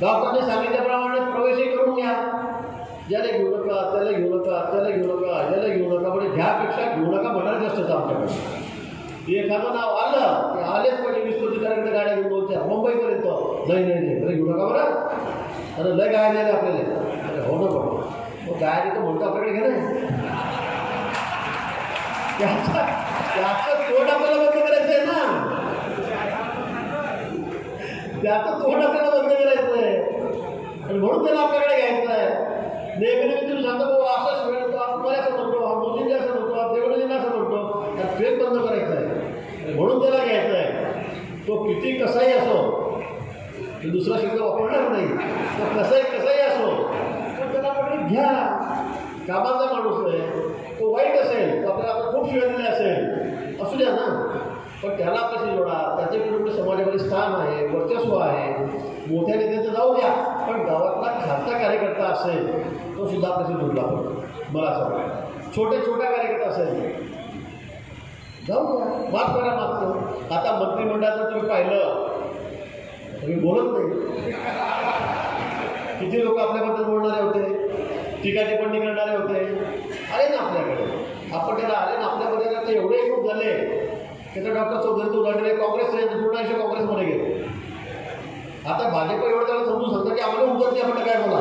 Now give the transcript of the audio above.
डॉक्टरने सांगितल्याप्रमाणे प्रवेशही करून घ्या. ज्याला घेऊ नका त्याला घेऊ नका त्याला घेऊ नका याला घेऊ नका, म्हणजे घ्यापेक्षा घेऊ नका म्हणायचं असतं आमच्याकडे. एखादं नाव आलं की आलेच पाहिजे 20-25 तारखेला गाड्या घेऊन बोलत्या मुंबईपर्यंत. नाही नाही नाही बरं घेऊ नका बरं. अरे लय गाय द्यायला आपल्याला. अरे हो ना बघ मग गाय तर म्हणतो आपल्याकडे घे ना. त्याचं तोंड आपल्याला बंद करायचं आहे ना. त्याचं तोंड आपल्याला बंद करायचं आहे आणि म्हणून त्याला आपल्याकडे घ्यायचं आहे. नेहमी नेहमी तुम्ही सांगता बाबा असंच म्हणतो तुम्हाला असं म्हणतो मोदींनी असं म्हणतो देवळींना असं म्हणतो. त्यात फेक बंद करायचं आहे म्हणून त्याला घ्यायचं आहे. तो किती कसाही असो, मी दुसरा शब्द वापरणार नाही, तो कसाही असो पण त्याला आपण घ्या. कामाचा माणूस आहे, तो वाईट असेल तर आपल्याला आपण खूप शिवाय दिले असेल असू द्या ना, पण त्याला कशी जोडा. त्याच्या विरुद्ध समाजामध्ये स्थान आहे, वर्चस्व आहे. मोठ्या नेत्याचं जाऊ द्या, पण गावातला खासदार कार्यकर्ता असेल तो सुद्धा कशी जोडला पडतो. मला असं वाटतं छोटा कार्यकर्ता असेल जाऊ द्या, माफ करा मागतो. आता मंत्रिमंडळाचं तुम्ही पाहिलं तुम्ही बोलत नाही. किती लोक आपल्याबद्दल बोलणारे होते, टीका टिप्पणी करणारे होते. आले ना आपल्याकडे, आपण त्याला आले ना आपल्यामध्ये. आता एवढे खूप झाले त्याचं डॉक्टर चौधरीचं उदाहरण काँग्रेसचे पूर्ण आयुष्य काँग्रेसमध्ये गेले. आता भाजप एवढं त्याला समजून सांगतं की आम्हाला उगत नाही आपण काय बोला.